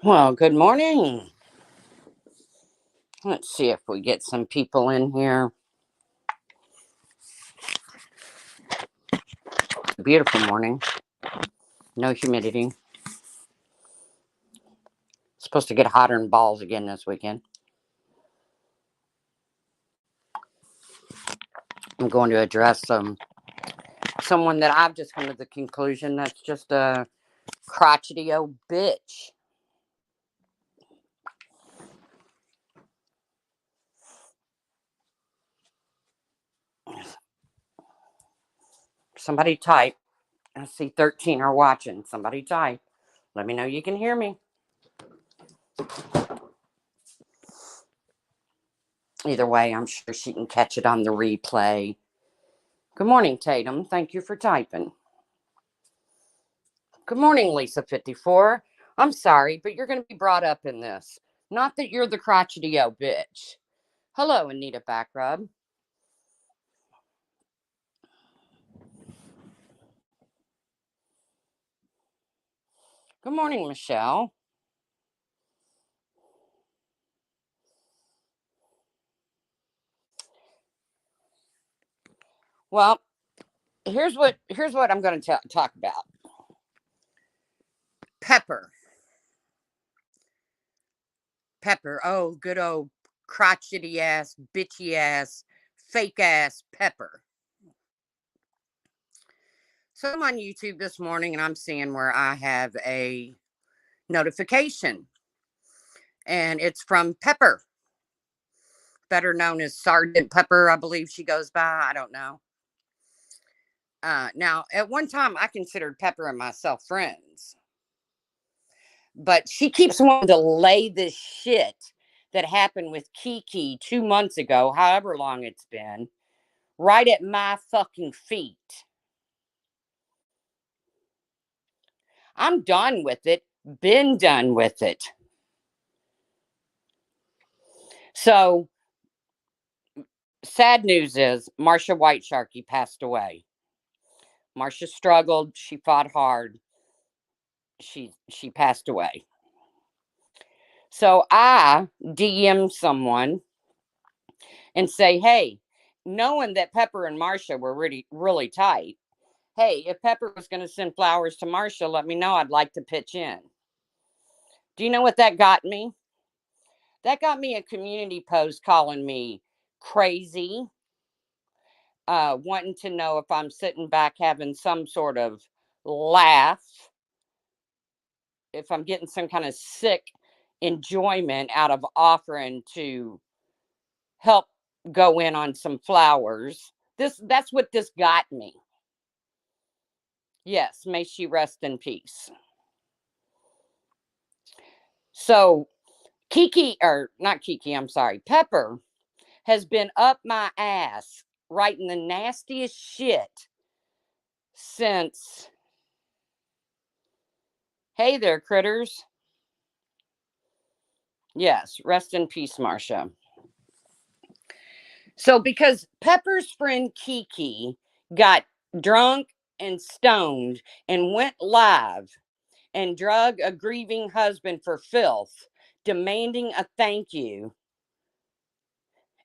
Well, good morning. Let's see if we get some people in here. Beautiful morning. No humidity. Supposed to get hotter than balls again this weekend. I'm going to address someone that I've just come to the conclusion that's just a crotchety old bitch. Somebody type. I see 13 are watching. Somebody type. Let me know you can hear me. Either way, I'm sure she can catch it on the replay. Good morning, Tatum. Thank you for typing. Good morning, Lisa54. I'm sorry, but you're going to be brought up in this. Not that you're the crotchety old bitch. Hello, Anita Backrub. Good morning, Michelle. Well, here's what I'm going to talk about. Pepper. Oh, good old crotchety ass, bitchy ass, fake ass Pepper. So I'm on YouTube this morning and I'm seeing where I have a notification. And it's from Pepper, better known as Sergeant Pepper, I believe she goes by. I don't know. Now, at one time, I considered Pepper and myself friends, but she keeps wanting to lay this shit that happened with Kiki 2 months ago, however long it's been, right at my fucking feet. I'm done with it. Been done with it. So, sad news is Marsha White Sharkey passed away. Marsha struggled. She fought hard. She passed away. So I DM someone and say, hey, knowing that Pepper and Marsha were really tight, hey, if Pepper was going to send flowers to Marsha, let me know. I'd like to pitch in. Do you know what that got me? That got me a community post calling me crazy, wanting to know if I'm sitting back having some sort of laugh, if I'm getting some kind of sick enjoyment out of offering to help go in on some flowers. That's what this got me. Yes, may she rest in peace. So Kiki, or not Kiki, I'm sorry, Pepper has been up my ass writing the nastiest shit since. Hey there, critters. Yes, rest in peace, Marsha. So because Pepper's friend Kiki got drunk and stoned and went live and drug a grieving husband for filth, demanding a thank you.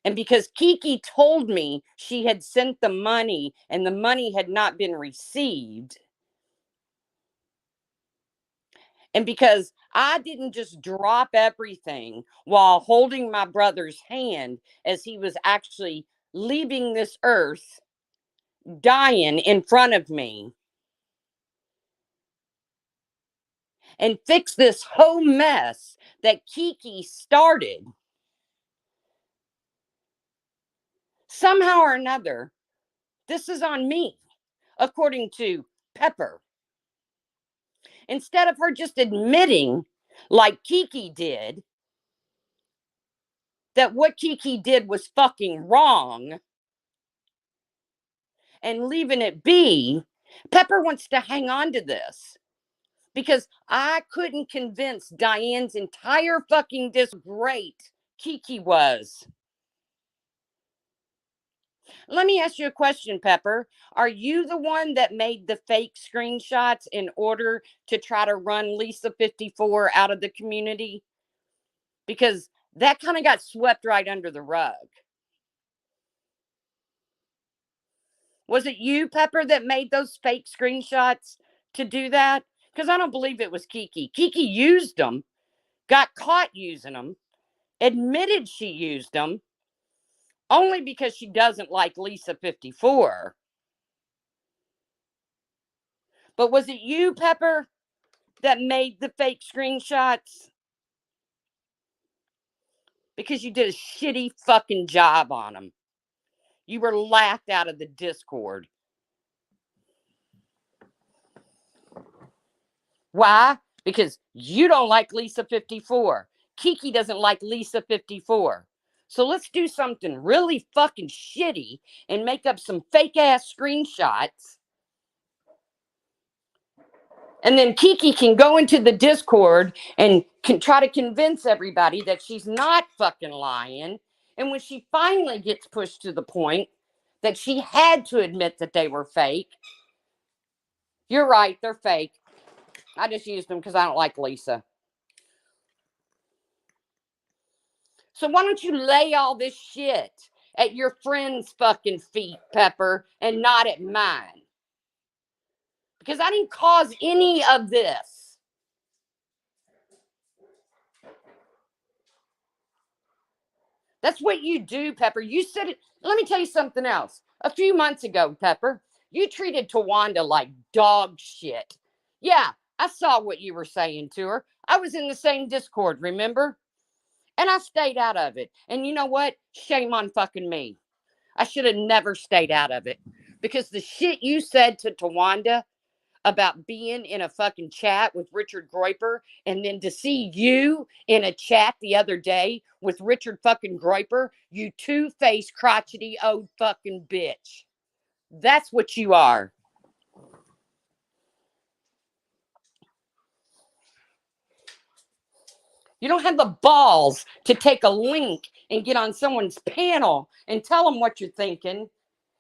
And because Kiki told me she had sent the money and the money had not been received, and because I didn't just drop everything while holding my brother's hand as he was actually leaving this earth, dying in front of me, and fix this whole mess that Kiki started, somehow or another, this is on me, according to Pepper. Instead of her just admitting, like Kiki did, that what Kiki did was fucking wrong and leaving it be, Pepper wants to hang on to this because I couldn't convince Diane's entire fucking great Kiki was. Let me ask you a question, Pepper. Are you the one that made the fake screenshots in order to try to run Lisa 54 out of the community? Because that kind of got swept right under the rug. Was it you, Pepper, that made those fake screenshots to do that? Because I don't believe it was Kiki. Kiki used them, got caught using them, admitted she used them, only because she doesn't like Lisa 54. But was it you, Pepper, that made the fake screenshots? Because you did a shitty fucking job on them. You were laughed out of the Discord. Why? Because you don't like Lisa 54. Kiki doesn't like Lisa 54. So let's do something really fucking shitty and make up some fake ass screenshots. And then Kiki can go into the Discord and can try to convince everybody that she's not fucking lying. And when she finally gets pushed to the point that she had to admit that they were fake, you're right, they're fake. I just used them because I don't like Lisa. So why don't you lay all this shit at your friend's fucking feet, Pepper, and not at mine? Because I didn't cause any of this. That's what you do, Pepper. You said it. Let me tell you something else. A few months ago, Pepper, you treated Tawanda like dog shit. Yeah, I saw what you were saying to her. I was in the same Discord, remember? And I stayed out of it. And you know what? Shame on fucking me. I should have never stayed out of it. Because the shit you said to Tawanda about being in a fucking chat with Richard Groiper, and then to see you in a chat the other day with Richard fucking Groiper, you two-faced crotchety old fucking bitch. That's what you are. You don't have the balls to take a link and get on someone's panel and tell them what you're thinking.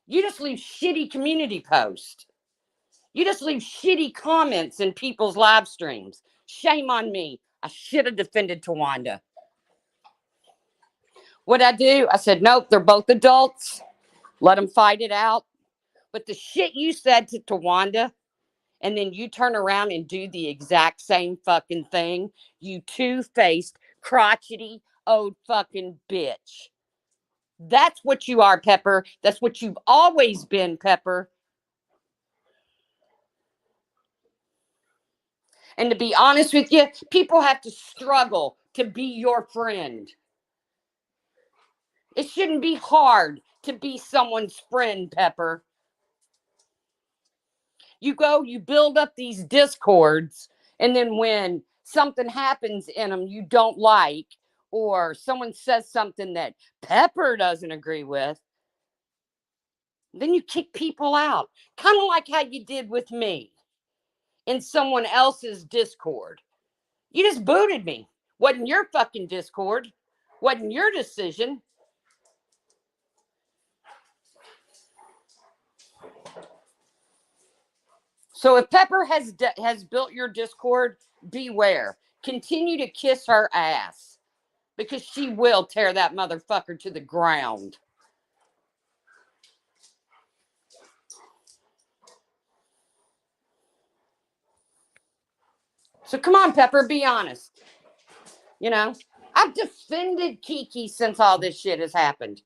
You just leave shitty community posts. You just leave shitty comments in people's live streams. Shame on me. I should have defended Tawanda. What'd I do? I said, nope, they're both adults. Let them fight it out. But the shit you said to Tawanda, and then you turn around and do the exact same fucking thing, you two-faced, crotchety, old fucking bitch. That's what you are, Pepper. That's what you've always been, Pepper. And to be honest with you, people have to struggle to be your friend. It shouldn't be hard to be someone's friend, Pepper. You go, you build up these discords, and then when something happens in them you don't like, or someone says something that Pepper doesn't agree with, then you kick people out. Kind of like how you did with me in someone else's Discord. You just booted me. Wasn't your fucking Discord. Wasn't your decision. So if Pepper has built your Discord, beware. Continue to kiss her ass, because she will tear that motherfucker to the ground. So come on, Pepper, be honest. You know, I've defended Kiki since all this shit has happened.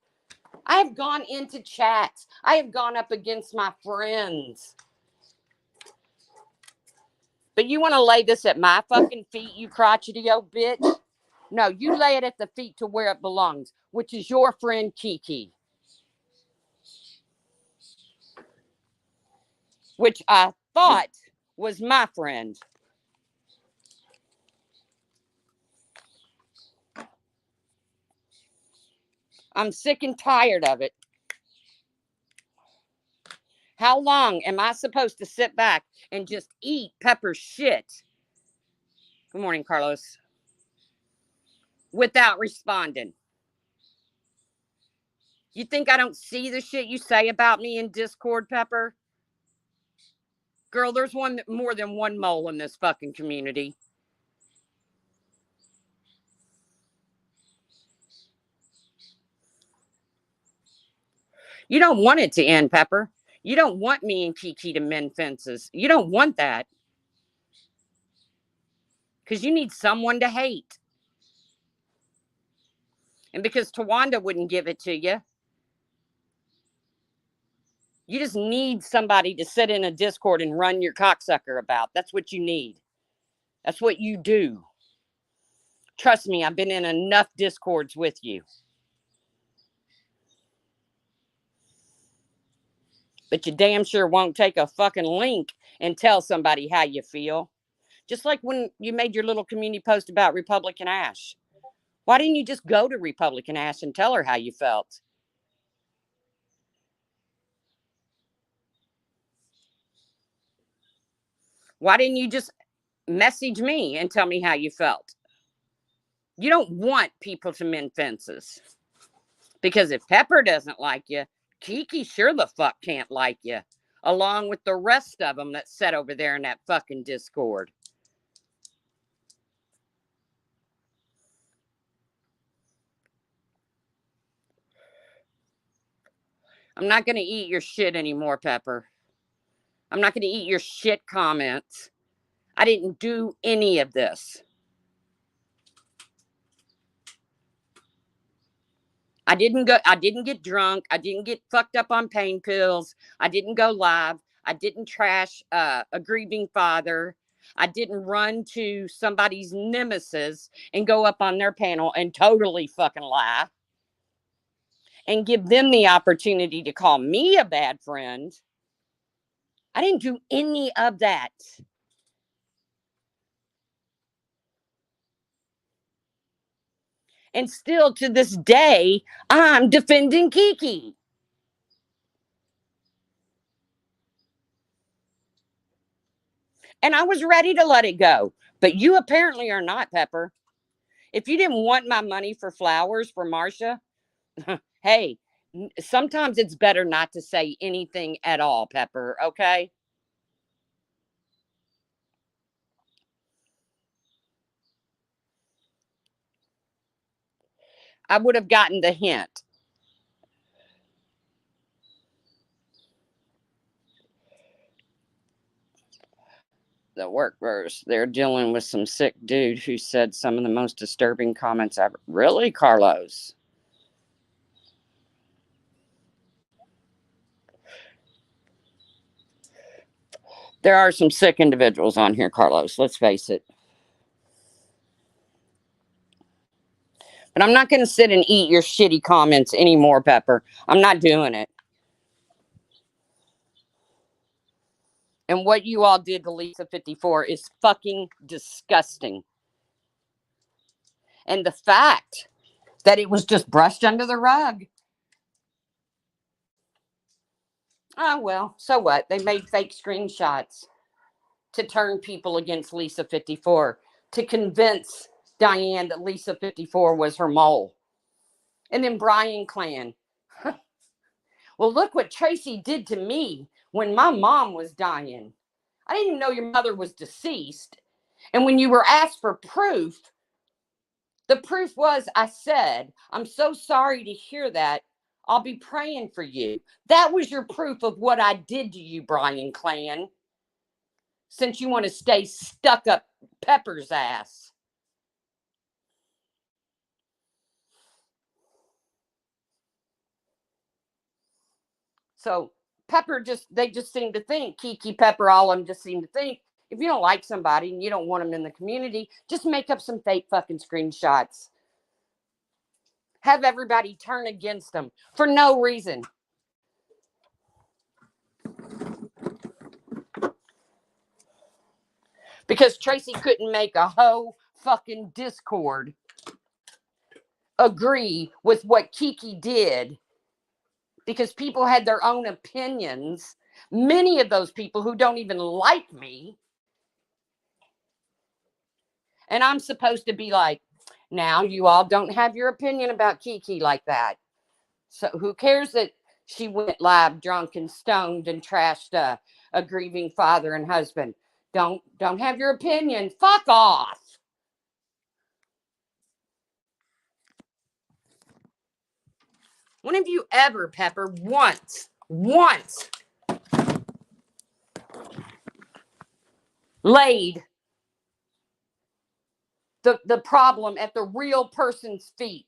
I have gone into chats. I have gone up against my friends. But you want to lay this at my fucking feet, you crotchety old bitch? No, you lay it at the feet to where it belongs, which is your friend Kiki. Which I thought was my friend. I'm sick and tired of it. How long am I supposed to sit back and just eat Pepper's shit? Good morning, Carlos. Without responding. You think I don't see the shit you say about me in Discord, Pepper? Girl, there's more than one mole in this fucking community. You don't want it to end, Pepper. You don't want me and Kiki to mend fences. You don't want that. Because you need someone to hate. And because Tawanda wouldn't give it to you, you just need somebody to sit in a Discord and run your cocksucker about. That's what you need. That's what you do. Trust me, I've been in enough Discords with you. But you damn sure won't take a fucking link and tell somebody how you feel. Just like when you made your little community post about Republican Ash. Why didn't you just go to Republican Ash and tell her how you felt? Why didn't you just message me and tell me how you felt? You don't want people to mend fences. Because if Pepper doesn't like you, Kiki sure the fuck can't like you. Along with the rest of them that sat over there in that fucking Discord. I'm not going to eat your shit anymore, Pepper. I'm not going to eat your shit comments. I didn't do any of this. I didn't get drunk. I didn't get fucked up on pain pills. I didn't go live. I didn't trash a grieving father. I didn't run to somebody's nemesis and go up on their panel and totally fucking lie and give them the opportunity to call me a bad friend. I didn't do any of that. And still to this day, I'm defending Kiki. And I was ready to let it go. But you apparently are not, Pepper. If you didn't want my money for flowers for Marcia, hey, sometimes it's better not to say anything at all, Pepper, okay? I would have gotten the hint. The workers, they're dealing with some sick dude who said some of the most disturbing comments ever. Really, Carlos? There are some sick individuals on here, Carlos. Let's face it. But I'm not going to sit and eat your shitty comments anymore, Pepper. I'm not doing it. And what you all did to Lisa 54 is fucking disgusting. And the fact that it was just brushed under the rug. Oh, well, so what? They made fake screenshots to turn people against Lisa 54, to convince Diane that Lisa 54 was her mole. And then Brian Clan. Well, look what Tracy did to me when my mom was dying. I didn't even know your mother was deceased. And when you were asked for proof, the proof was I said, I'm so sorry to hear that. I'll be praying for you. That was your proof of what I did to you, Brian Clan. Since you want to stay stuck up Pepper's ass. So they just seem to think, Kiki, Pepper, all of them just seem to think, if you don't like somebody and you don't want them in the community, just make up some fake fucking screenshots. Have everybody turn against them for no reason. Because Tracy couldn't make a whole fucking Discord agree with what Kiki did because people had their own opinions. Many of those people who don't even like me. And I'm supposed to be like, now you all don't have your opinion about Kiki like that. So who cares that she went live drunk and stoned and trashed a grieving father and husband? Don't have your opinion. Fuck off. When have you ever, Pepper, once laid the problem at the real person's feet?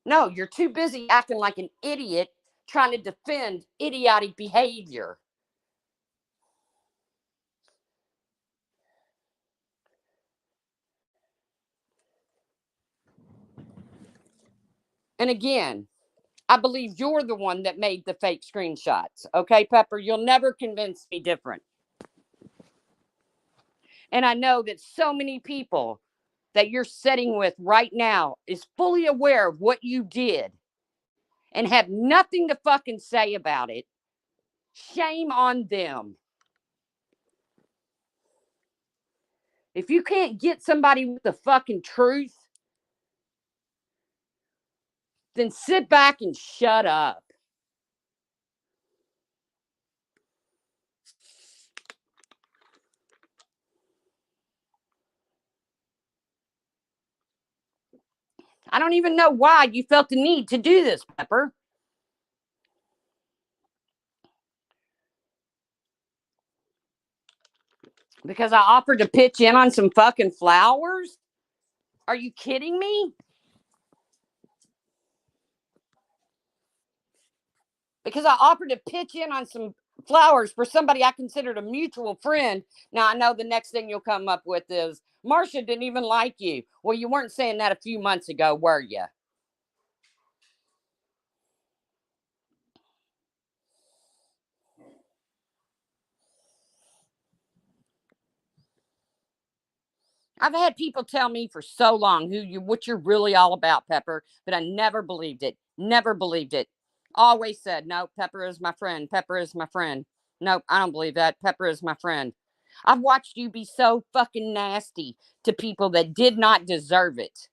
No, you're too busy acting like an idiot trying to defend idiotic behavior. And again, I believe you're the one that made the fake screenshots. Okay, Pepper, you'll never convince me different. And I know that so many people that you're sitting with right now is fully aware of what you did and have nothing to fucking say about it. Shame on them. If you can't get somebody with the fucking truth, then sit back and shut up. I don't even know why you felt the need to do this, Pepper. Because I offered to pitch in on some fucking flowers? Are you kidding me? Because I offered to pitch in on some flowers for somebody I considered a mutual friend. Now, I know the next thing you'll come up with is, Marcia didn't even like you. Well, you weren't saying that a few months ago, were you? I've had people tell me for so long what you're really all about, Pepper, but I never believed it. Never believed it. Always said, no, Pepper is my friend. Pepper is my friend. Nope, I don't believe that. Pepper is my friend. I've watched you be so fucking nasty to people that did not deserve it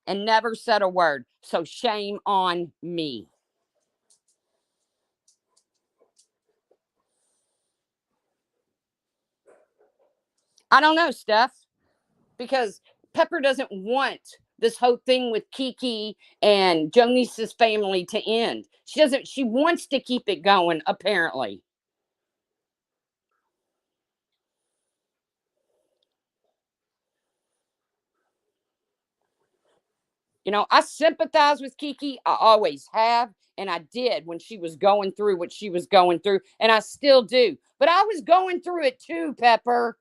and never said a word. So shame on me. I don't know, Steph, because Pepper doesn't want this whole thing with Kiki and Jonice's family to end. She doesn't, she wants to keep it going, apparently. You know, I sympathize with Kiki. I always have. And I did when she was going through what she was going through. And I still do. But I was going through it too, Pepper.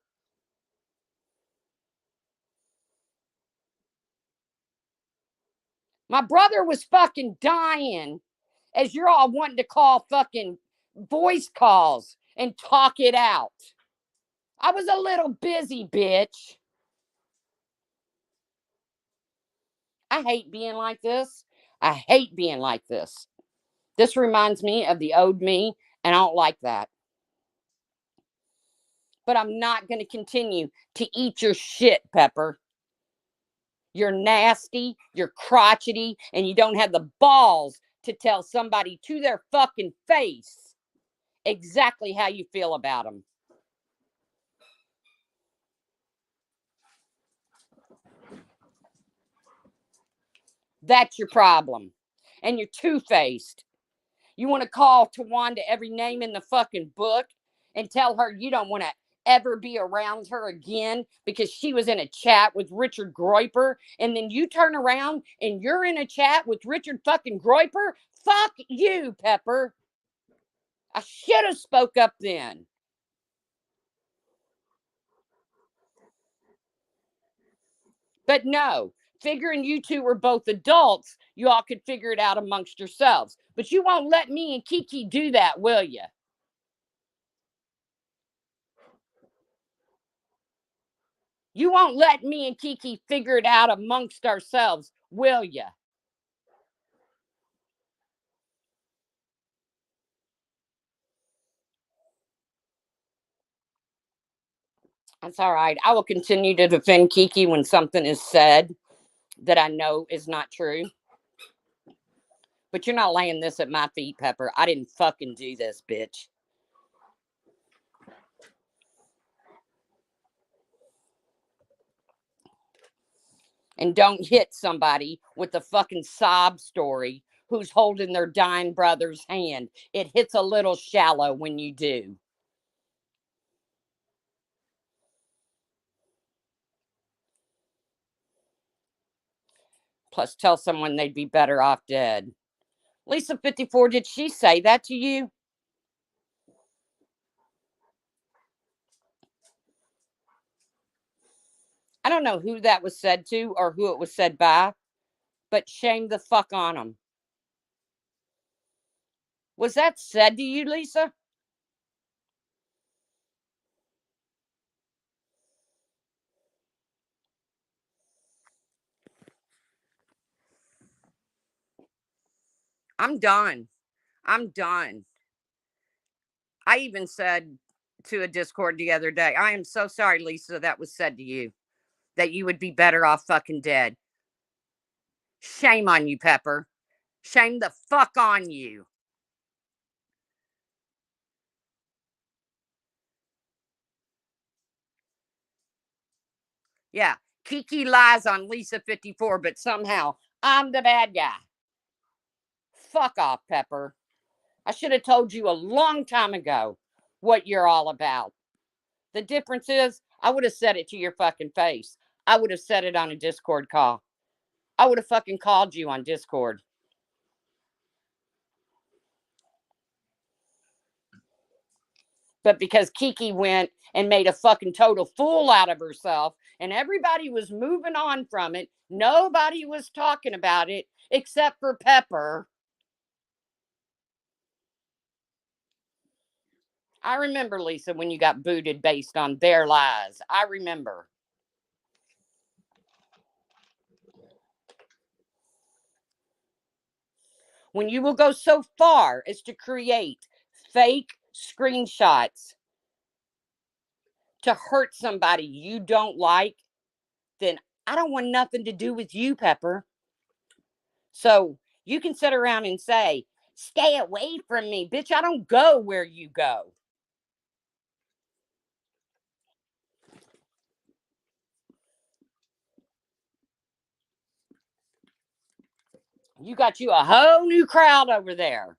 My brother was fucking dying as you're all wanting to call fucking voice calls and talk it out. I was a little busy, bitch. I hate being like this. I hate being like this. This reminds me of the old me, and I don't like that. But I'm not going to continue to eat your shit, Pepper. You're nasty, you're crotchety, and you don't have the balls to tell somebody to their fucking face exactly how you feel about them. That's your problem. And you're two faced. You want to call Tawanda every name in the fucking book and tell her you don't want to ever be around her again because she was in a chat with Richard Groiper, and then you turn around and you're in a chat with Richard fucking Groiper? Fuck you, Pepper. I should have spoke up then. But no, figuring you two were both adults, you all could figure it out amongst yourselves. But you won't let me and Kiki do that, will you? You won't let me and Kiki figure it out amongst ourselves, will you? That's all right. I will continue to defend Kiki when something is said that I know is not true. But you're not laying this at my feet, Pepper. I didn't fucking do this, bitch. And don't hit somebody with a fucking sob story who's holding their dying brother's hand. It hits a little shallow when you do. Plus, tell someone they'd be better off dead. Lisa 54, did she say that to you? I don't know who that was said to or who it was said by, but shame the fuck on them. Was that said to you, Lisa? I'm done. I'm done. I even said to a Discord the other day, I am so sorry, Lisa, that was said to you, that you would be better off fucking dead. Shame on you, Pepper. Shame the fuck on you. Yeah, Kiki lies on Lisa 54, but somehow I'm the bad guy. Fuck off, Pepper. I should have told you a long time ago what you're all about. The difference is, I would have said it to your fucking face. I would have said it on a Discord call. I would have fucking called you on Discord. But because Kiki went and made a fucking total fool out of herself and everybody was moving on from it, nobody was talking about it except for Pepper. I remember, Lisa, when you got booted based on their lies. I remember. When you will go so far as to create fake screenshots to hurt somebody you don't like, then I don't want nothing to do with you, Pepper. So you can sit around and say, stay away from me. Bitch, I don't go where you go. You got you a whole new crowd over there.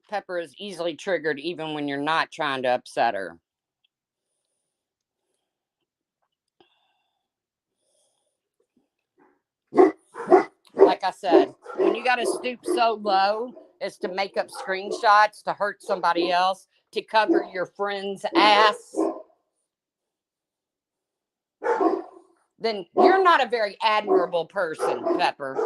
Pepper is easily triggered even when you're not trying to upset her. Like I said, when you got to stoop so low as to make up screenshots to hurt somebody else, to cover your friend's ass, then you're not a very admirable person, Pepper.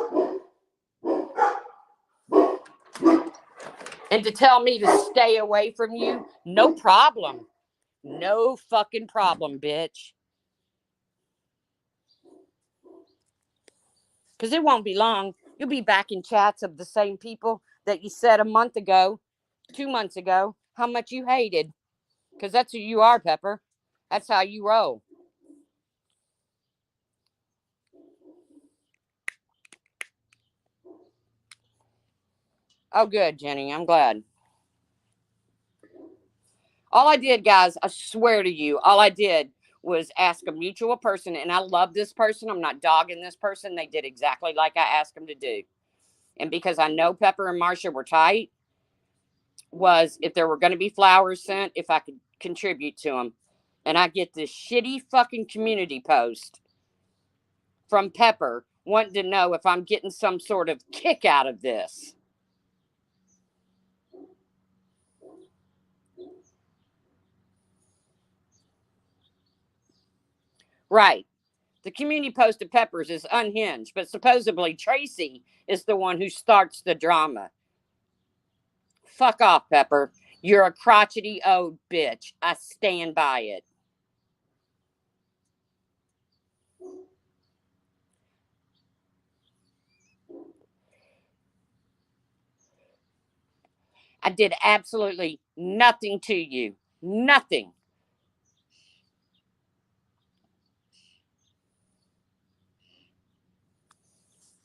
And to tell me to stay away from you, no problem. No fucking problem, bitch. Because it won't be long. You'll be back in chats of the same people that you said a month ago, 2 months ago, how much you hated. Because that's who you are, Pepper. That's how you roll. Oh, good, Jenny. I'm glad. All I did, guys, I swear to you, all I did was ask a mutual person, and I love this person. I'm not dogging this person. They did exactly like I asked them to do. And because I know Pepper and Marcia were tight, was if there were going to be flowers sent, if I could contribute to them. And I get this shitty fucking community post from Pepper wanting to know if I'm getting some sort of kick out of this. Right. The community post of Peppers is unhinged, but supposedly Tracy is the one who starts the drama. Fuck off, Pepper. You're a crotchety old bitch. I stand by it. I did absolutely nothing to you. Nothing.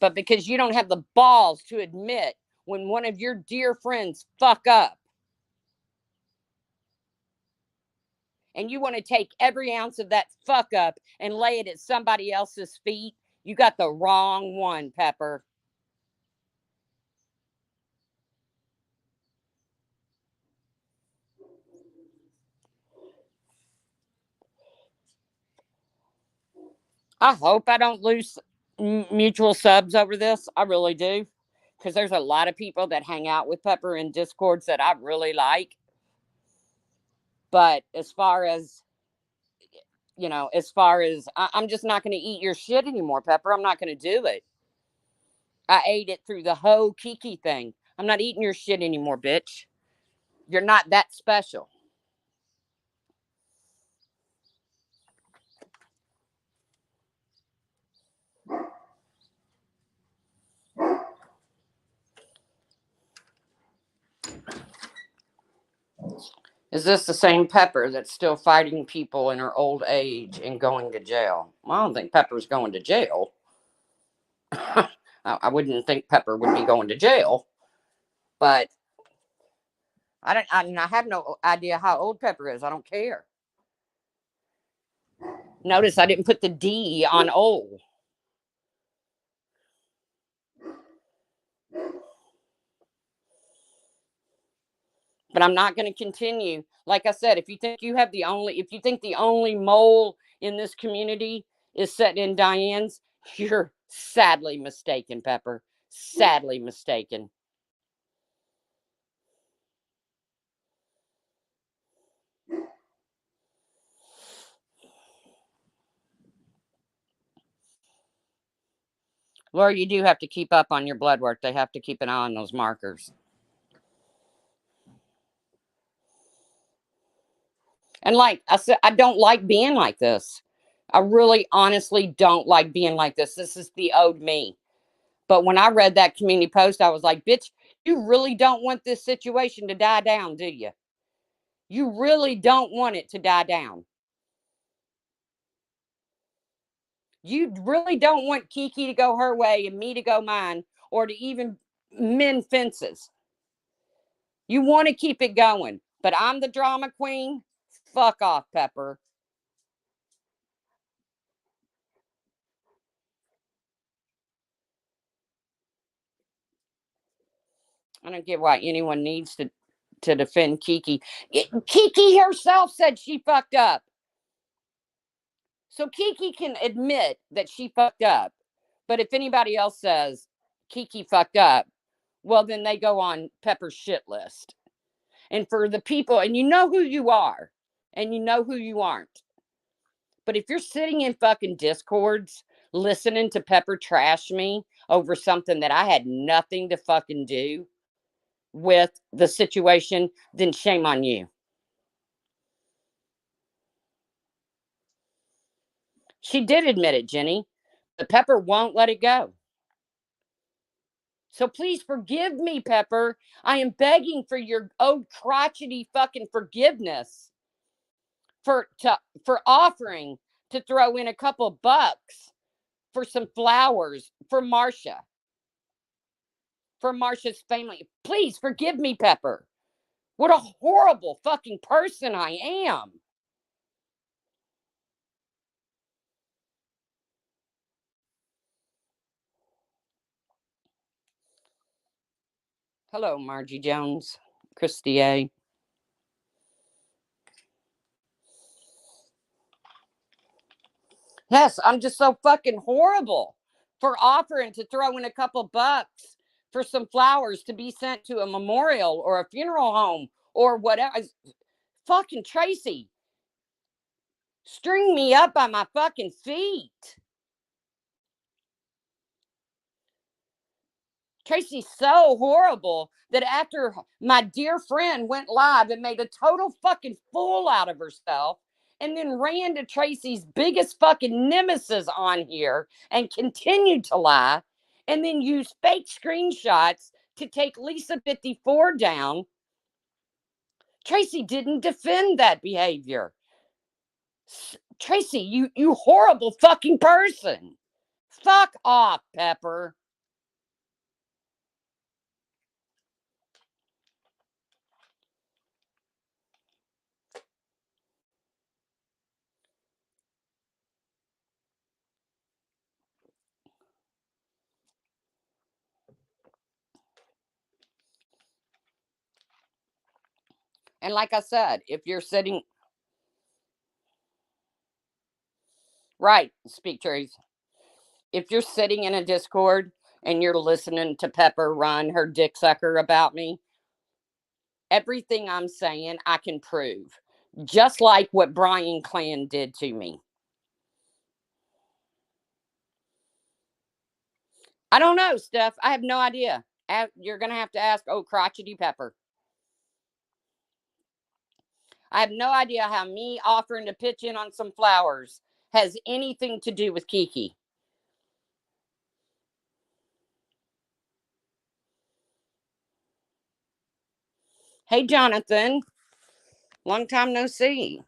But because you don't have the balls to admit when one of your dear friends fuck up, and you want to take every ounce of that fuck up and lay it at somebody else's feet, you got the wrong one, Pepper. I hope I don't lose mutual subs over this. I really do. Because there's a lot of people that hang out with Pepper in Discords that I really like. But as far as, I'm just not going to eat your shit anymore, Pepper. I'm not going to do it. I ate it through the whole Kiki thing. I'm not eating your shit anymore, bitch. You're not that special. Is this the same Pepper that's still fighting people in her old age and going to jail? Well, I don't think Pepper's going to jail. I wouldn't think Pepper would be going to jail, but I have no idea how old Pepper is. I don't care. Notice I didn't put the D on old. But I'm not going to continue. Like I said, if you think the only mole in this community is sitting in Diane's, you're sadly mistaken, Pepper. Sadly mistaken. Laura, you do have to keep up on your blood work. They have to keep an eye on those markers. And like I said, I don't like being like this. I really honestly don't like being like this. This is the old me. But when I read that community post, I was like, bitch, you really don't want this situation to die down, do you? You really don't want it to die down. You really don't want Kiki to go her way and me to go mine, or to even mend fences. You want to keep it going. But I'm the drama queen. Fuck off, Pepper. I don't get why anyone needs to defend Kiki. Kiki herself said she fucked up. So Kiki can admit that she fucked up. But if anybody else says Kiki fucked up, well, then they go on Pepper's shit list. And for the people, and you know who you are, and you know who you aren't. But if you're sitting in fucking discords listening to Pepper trash me over something that I had nothing to fucking do with the situation, then shame on you. She did admit it, Jenny, but Pepper won't let it go. So please forgive me, Pepper. I am begging for your old crotchety fucking forgiveness for offering to throw in a couple bucks for some flowers for Marsha's family. Please forgive me, Pepper. What a horrible fucking person I am. Hello, Margie Jones, Christy A. Yes, I'm just so fucking horrible for offering to throw in a couple bucks for some flowers to be sent to a memorial or a funeral home or whatever. Fucking Tracy, string me up by my fucking feet. Tracy's so horrible that after my dear friend went live and made a total fucking fool out of herself, and then ran to Tracy's biggest fucking nemesis on here and continued to lie, and then used fake screenshots to take Lisa 54 down. Tracy didn't defend that behavior. Tracy, you horrible fucking person. Fuck off, Pepper. And like I said, if you're sitting right, speak truth. If you're sitting in a Discord and you're listening to Pepper run her dick sucker about me, everything I'm saying I can prove. Just like what Brian Clan did to me. I don't know, Steph. I have no idea. You're going to have to ask, crotchety Pepper. I have no idea how me offering to pitch in on some flowers has anything to do with Kiki. Hey, Jonathan. Long time no see.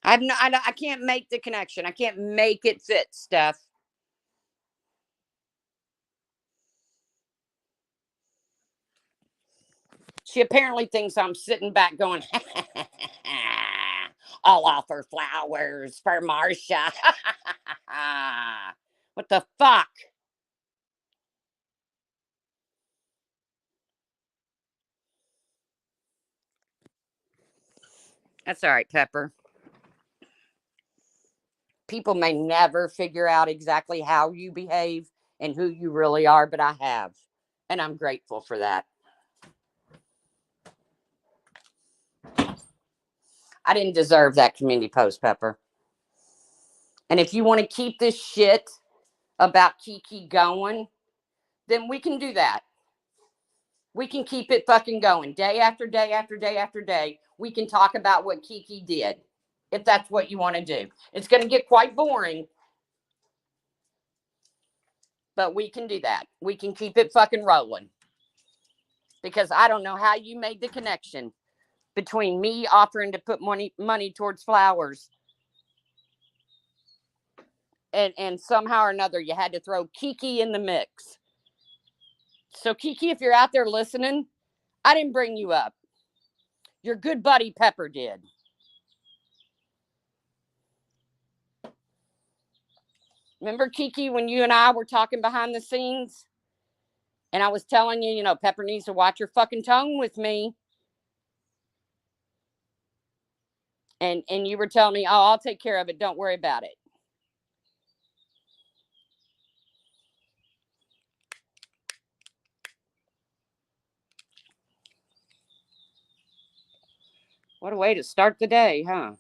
I can't make the connection. I can't make it fit, Steph. She apparently thinks I'm sitting back going, I'll offer flowers for Marcia. What the fuck? That's all right, Pepper. People may never figure out exactly how you behave and who you really are, but I have. And I'm grateful for that. I didn't deserve that community post, Pepper. And if you want to keep this shit about Kiki going, then we can do that. We can keep it fucking going day after day after day after day. We can talk about what Kiki did if that's what you want to do. It's going to get quite boring, but we can do that. We can keep it fucking rolling because I don't know how you made the connection between me offering to put money towards flowers and somehow or another you had to throw Kiki in the mix. So Kiki, if you're out there listening, I didn't bring you up. Your good buddy Pepper did. Remember, Kiki, when you and I were talking behind the scenes? And I was telling you, Pepper needs to watch your fucking tone with me. And you were telling me, I'll take care of it. Don't worry about it. What a way to start the day, huh?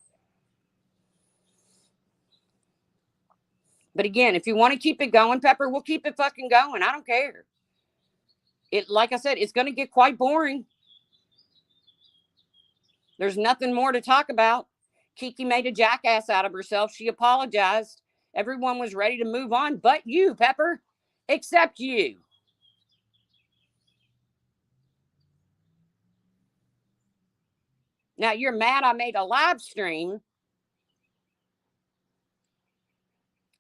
But again, if you want to keep it going, Pepper, we'll keep it fucking going. I don't care. Like I said, it's going to get quite boring. There's nothing more to talk about. Kiki made a jackass out of herself. She apologized. Everyone was ready to move on, but you, Pepper, except you. Now you're mad I made a live stream,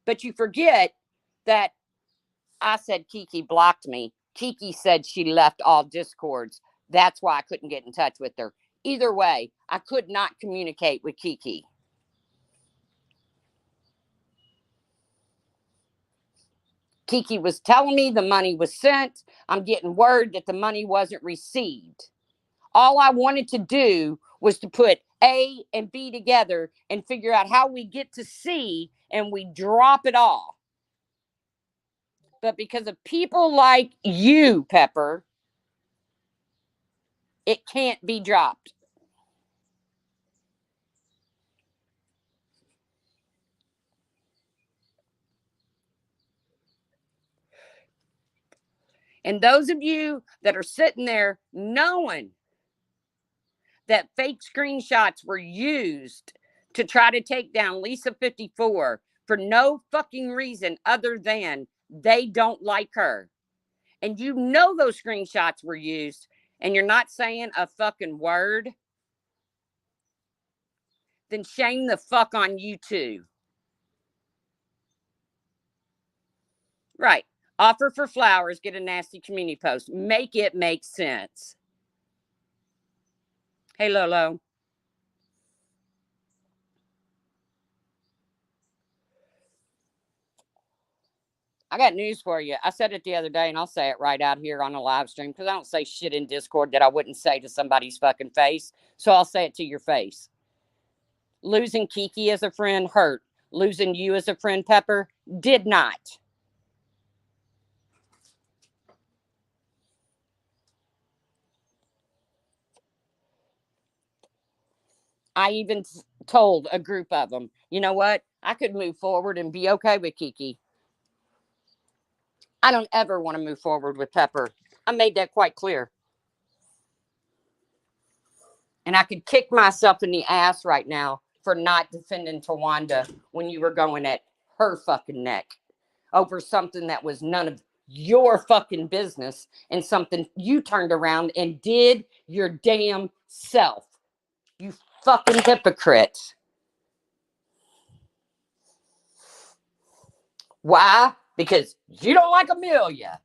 but you forget that I said Kiki blocked me. Kiki said she left all Discords. That's why I couldn't get in touch with her. Either way, I could not communicate with Kiki. Kiki was telling me the money was sent. I'm getting word that the money wasn't received. All I wanted to do was to put A and B together and figure out how we get to C and we drop it all. But because of people like you, Pepper, it can't be dropped. And those of you that are sitting there knowing that fake screenshots were used to try to take down Lisa 54 for no fucking reason other than they don't like her. And you know those screenshots were used. and you're not saying a fucking word, then shame the fuck on you too. Right. Offer for flowers, get a nasty community post. Make it make sense. Hey, Lolo. I got news for you. I said it the other day, and I'll say it right out here on a live stream because I don't say shit in Discord that I wouldn't say to somebody's fucking face. So I'll say it to your face. Losing Kiki as a friend hurt. Losing you as a friend, Pepper, did not. I even told a group of them, you know what? I could move forward and be okay with Kiki. I don't ever want to move forward with Pepper. I made that quite clear. And I could kick myself in the ass right now for not defending Tawanda when you were going at her fucking neck over something that was none of your fucking business and something you turned around and did your damn self. You fucking hypocrite. Why? Because you don't like Amelia.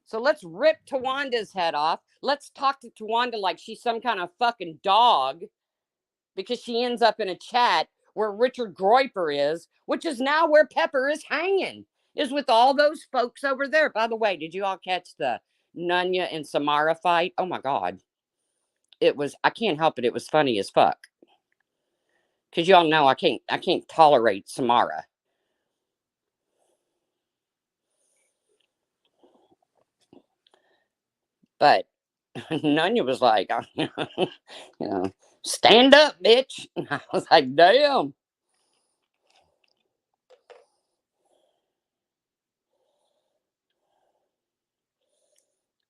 So let's rip Tawanda's head off. Let's talk to Tawanda like she's some kind of fucking dog because she ends up in a chat where Richard Groiper is, which is now where Pepper is hanging, is with all those folks over there. By the way, did you all catch the Nunya and Samara fight? Oh my God. It was, I can't help it. It was funny as fuck. Because y'all know I can't tolerate Samara. But Nunya was like, you know, stand up, bitch. I was like, damn.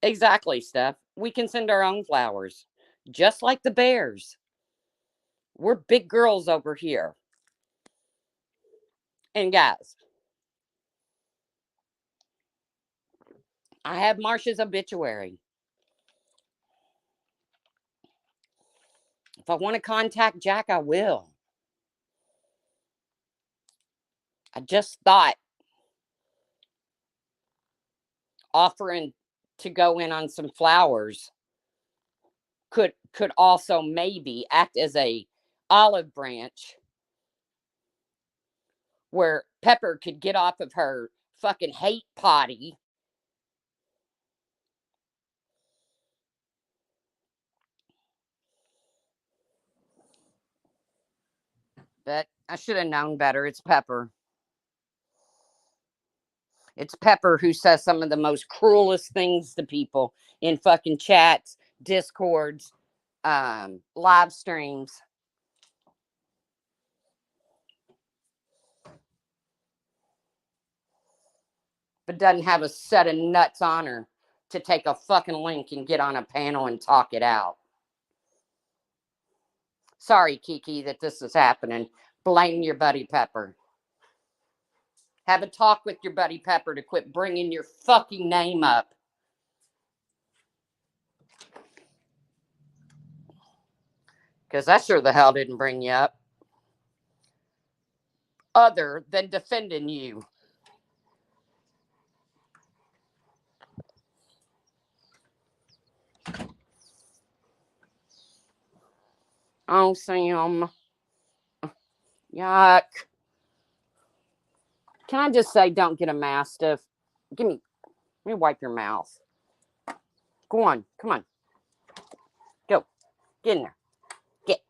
Exactly, Steph. We can send our own flowers, just like the bears. We're big girls over here. And guys, I have Marsha's obituary. If I want to contact Jack, I will. I just thought offering to go in on some flowers could also maybe act as a olive branch where Pepper could get off of her fucking hate potty. But I should have known better. It's Pepper. It's Pepper who says some of the most cruelest things to people in fucking chats, discords, live streams. But doesn't have a set of nuts on her to take a fucking link and get on a panel and talk it out. Sorry, Kiki, that this is happening. Blame your buddy Pepper. Have a talk with your buddy Pepper to quit bringing your fucking name up. Because I sure the hell didn't bring you up. Other than defending you. Oh, Sam. Yuck. Can I just say, don't get a mastiff? Let me wipe your mouth. Go on. Come on. Go. Get in there. Get.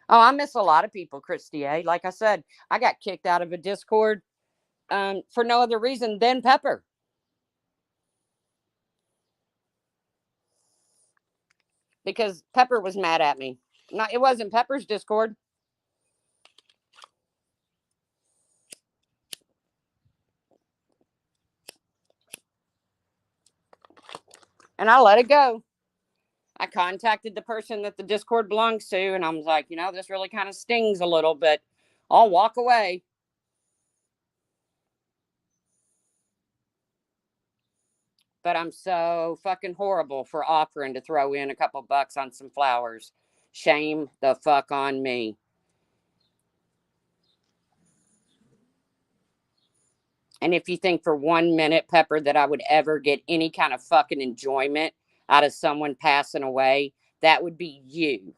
Oh, I miss a lot of people, Christy A. Like I said, I got kicked out of a Discord for no other reason than Pepper. Because Pepper was mad at me. Not, it wasn't Pepper's Discord. And I let it go. I contacted the person that the Discord belongs to, and I was like, this really kind of stings a little, but I'll walk away. But I'm so fucking horrible for offering to throw in a couple bucks on some flowers. Shame the fuck on me. And if you think for 1 minute, Pepper, that I would ever get any kind of fucking enjoyment out of someone passing away, that would be you.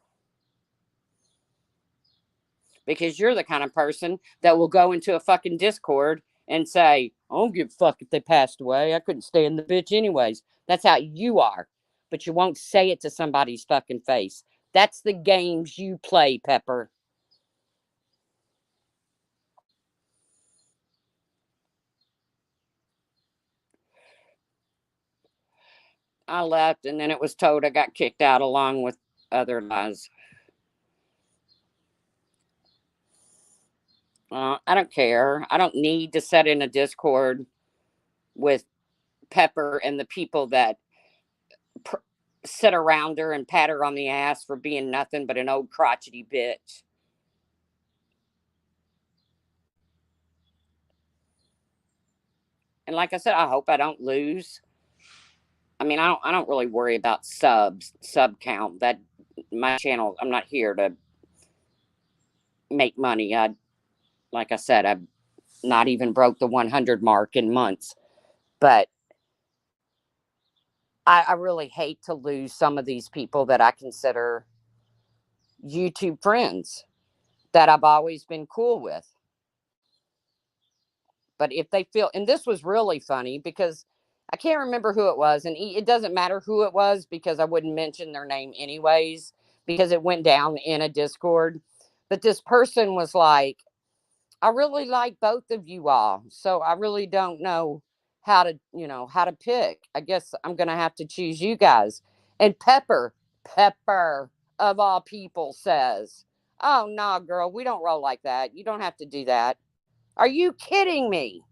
Because you're the kind of person that will go into a fucking Discord and say, I don't give a fuck if they passed away. I couldn't stand the bitch anyways. That's how you are. But you won't say it to somebody's fucking face. That's the games you play, Pepper. I left, and then it was told I got kicked out along with other lies. I don't care. I don't need to set in a Discord with Pepper and the people that pr- sit around her and pat her on the ass for being nothing but an old crotchety bitch. And like I said, I hope I don't lose. I mean, I don't really worry about sub count. That my channel, I'm not here to make money. Like I said, I've not even broke the 100 mark in months. But I really hate to lose some of these people that I consider YouTube friends that I've always been cool with. But if they feel, and this was really funny because I can't remember who it was, and it doesn't matter who it was because I wouldn't mention their name anyways because it went down in a Discord. But this person was like, I really like both of you all, so I really don't know how to pick. I guess I'm gonna have to choose you guys. And Pepper of all people says, "Oh nah, girl, we don't roll like that. You don't have to do that. Are you kidding me?"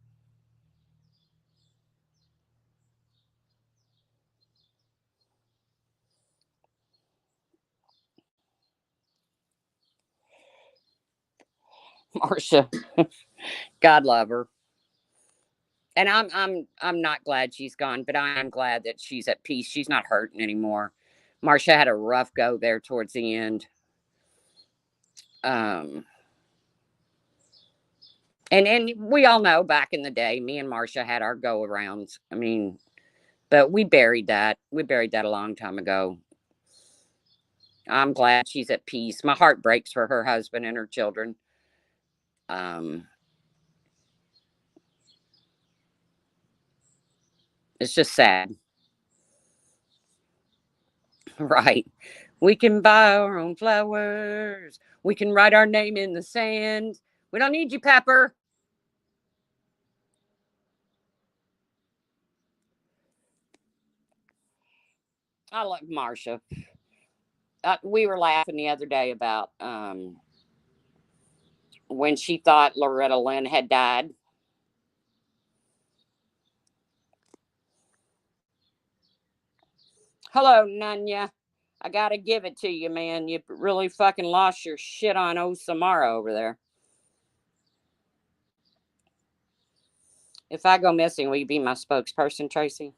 Marcia, God love her. And I'm not glad she's gone, but I am glad that she's at peace. She's not hurting anymore. Marcia had a rough go there towards the end. Um and we all know back in the day, me and Marcia had our go arounds. I mean, but we buried that. We buried that a long time ago. I'm glad she's at peace. My heart breaks for her husband and her children. Um it's just sad. Right. We can buy our own flowers. We can write our name in the sand. We don't need you, Pepper. I love Marcia. We were laughing the other day about when she thought Loretta Lynn had died. Hello, Nunya. I gotta give it to you, man. You really fucking lost your shit on old Samara over there. If I go missing, will you be my spokesperson, Tracy?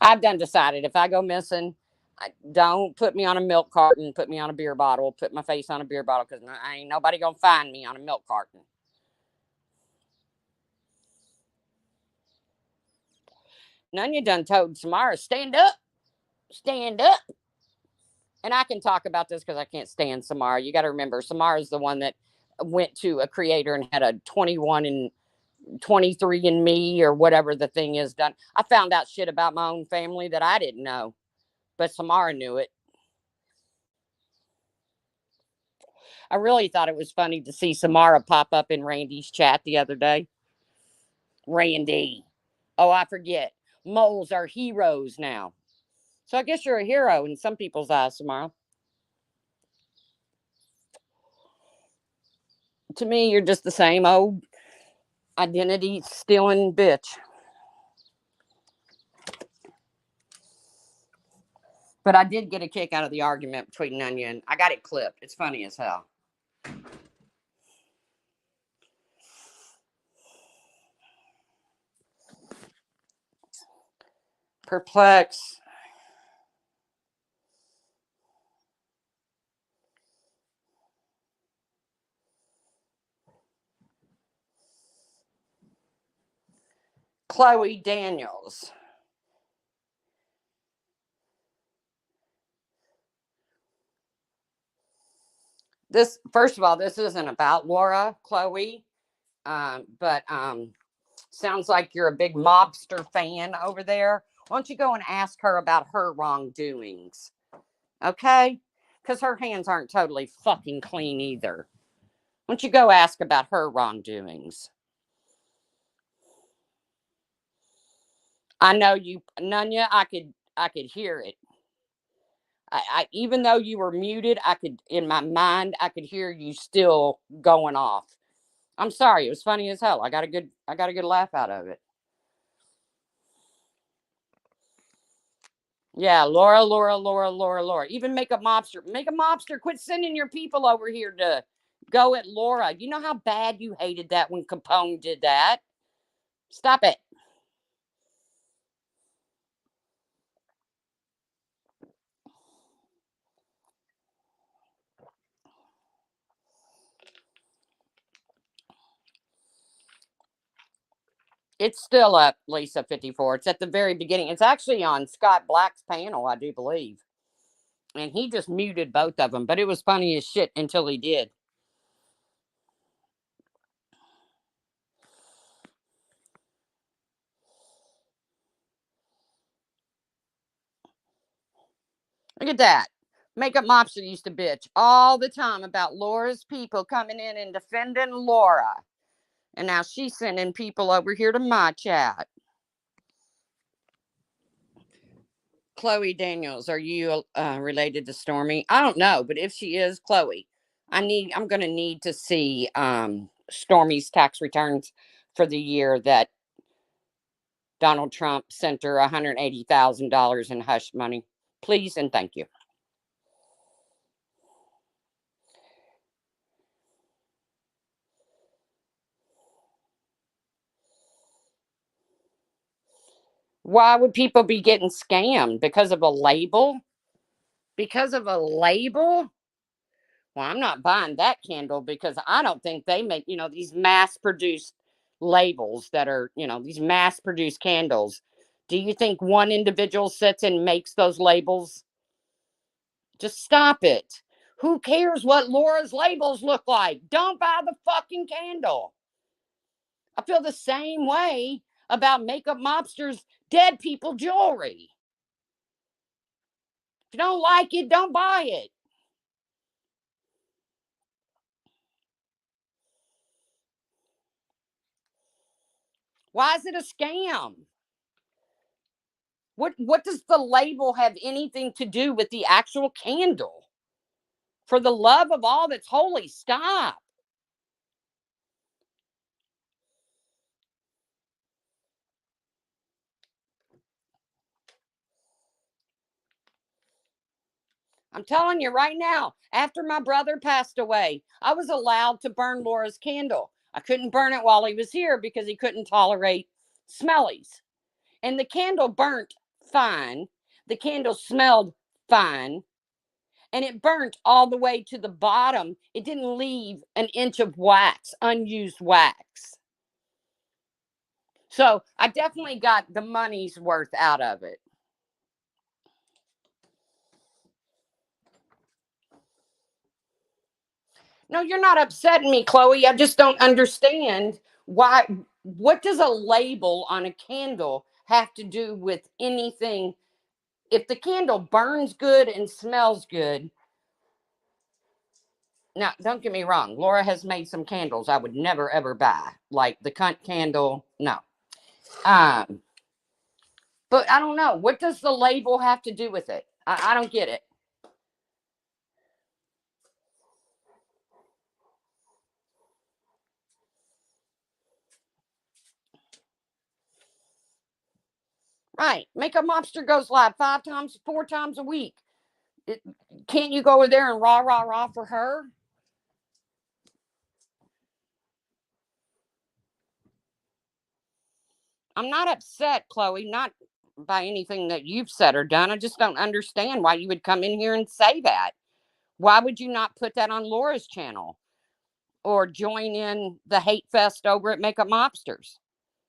I've done decided if I go missing, don't put me on a milk carton. Put me on a beer bottle. Put my face on a beer bottle because I ain't nobody gonna find me on a milk carton. Nunya done told Samara, stand up, stand up. And I can talk about this because I can't stand Samara. You got to remember, Samara's the one that went to a creator and had a 21 and 23 and me or whatever the thing is done. I found out shit about my own family that I didn't know, but Samara knew it. I really thought it was funny to see Samara pop up in Randy's chat the other day. Randy. Oh, I forget. Moles are heroes now. So I guess you're a hero in some people's eyes, Samara. To me, you're just the same old identity stealing bitch. But I did get a kick out of the argument between Nunya and I got it clipped. It's funny as hell. Perplex. Chloe Daniels. This, first of all, this isn't about Laura, Chloe, but sounds like you're a big mobster fan over there. Why don't you go and ask her about her wrongdoings? Okay? Because her hands aren't totally fucking clean either. Why don't you go ask about her wrongdoings? I know you, Nunya. I could hear it. Even though you were muted, I could, in my mind, I could hear you still going off. I'm sorry. It was funny as hell. I got a good laugh out of it. Yeah, Laura, Laura, Laura, Laura, Laura. Even make a mobster. Make a mobster. Quit sending your people over here to go at Laura. You know how bad you hated that when Capone did that? Stop it. It's still up, Lisa 54. It's at the very beginning. It's actually on Scott Black's panel, I do believe. And he just muted both of them, but it was funny as shit until he did. Look at that. Makeup mobster used to bitch all the time about Laura's people coming in and defending Laura. And now she's sending people over here to my chat. Chloe Daniels, are you related to Stormy? I don't know, but if she is, Chloe, I'm going to need to see Stormy's tax returns for the year that Donald Trump sent her $180,000 in hush money. Please and thank you. Why would people be getting scammed? Because of a label? Because of a label? Well, I'm not buying that candle because I don't think they make, these mass produced labels that are, these mass produced candles. Do you think one individual sits and makes those labels? Just stop it. Who cares what Laura's labels look like? Don't buy the fucking candle. I feel the same way about makeup mobsters' dead people jewelry. If you don't like it, don't buy it. Why is it a scam? What does the label have anything to do with the actual candle? For the love of all that's holy, stop. I'm telling you right now, after my brother passed away, I was allowed to burn Laura's candle. I couldn't burn it while he was here because he couldn't tolerate smellies. And the candle burnt fine. The candle smelled fine. And it burnt all the way to the bottom. It didn't leave an inch of wax, unused wax. So I definitely got the money's worth out of it. No, you're not upsetting me, Chloe. I just don't understand why. What does a label on a candle have to do with anything? If the candle burns good and smells good, now don't get me wrong. Laura has made some candles I would never ever buy, like the cunt candle. No, um, but I don't know. What does the label have to do with it? I don't get it. Right. Makeup Mobster goes live 4 times a week. Can't you go over there and rah for her? I'm not upset, Chloe, not by anything that you've said or done. I just don't understand why you would come in here and say that. Why would you not put that on Laura's channel or join in the hate fest over at Makeup Mobsters?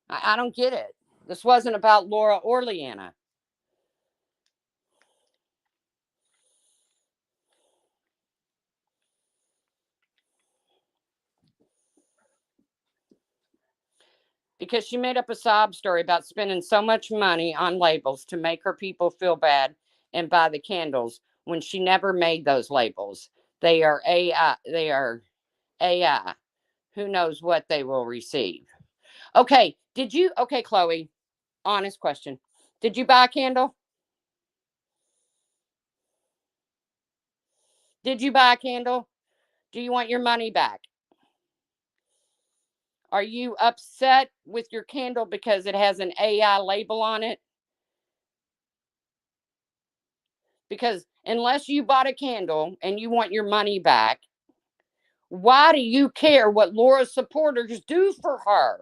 I don't get it. This wasn't about Laura or Leanna. Because she made up a sob story about spending so much money on labels to make her people feel bad and buy the candles when she never made those labels. They are AI. They are AI. Who knows what they will receive? Okay. Okay, Chloe, honest question. Did you buy a candle? Did you buy a candle? Do you want your money back? Are you upset with your candle because it has an AI label on it? Because unless you bought a candle and you want your money back, why do you care what Laura's supporters do for her?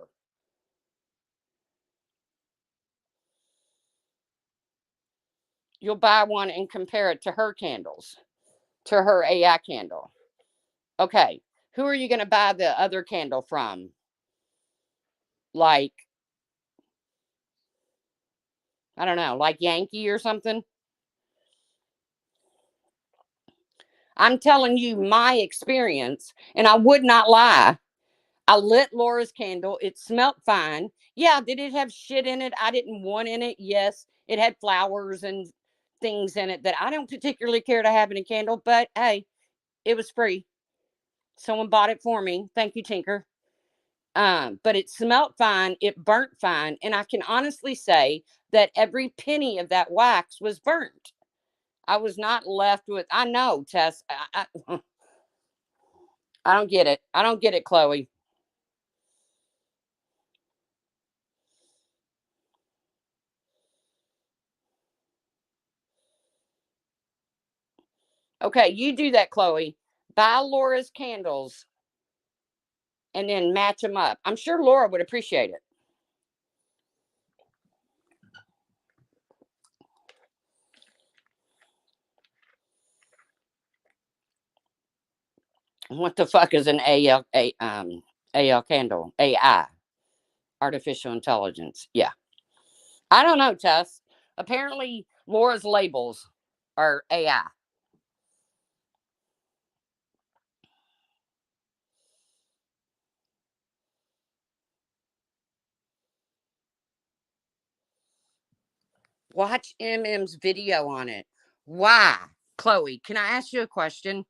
You'll buy one and compare it to her candles, to her AI candle. Okay, who are you going to buy the other candle from? Like, I don't know, like Yankee or something? I'm telling you my experience, and I would not lie. I lit Laura's candle. It smelled fine. Yeah, did it have shit in it I didn't want in it? Yes. It had flowers and things in it that I don't particularly care to have in a candle, but hey, it was free. Someone bought it for me. Thank you, Tinker. But it smelled fine. It burnt fine. And I can honestly say that every penny of that wax was burnt. I was not left with, I know, Tess. I don't get it. I don't get it, Chloe. Okay, you do that, Chloe. Buy Laura's candles and then match them up. I'm sure Laura would appreciate it. What the fuck is an AL candle? AI, artificial intelligence. Yeah, I don't know, Tess. Apparently, Laura's labels are AI. Watch MM's video on it. Why, Chloe? Can I ask you a question?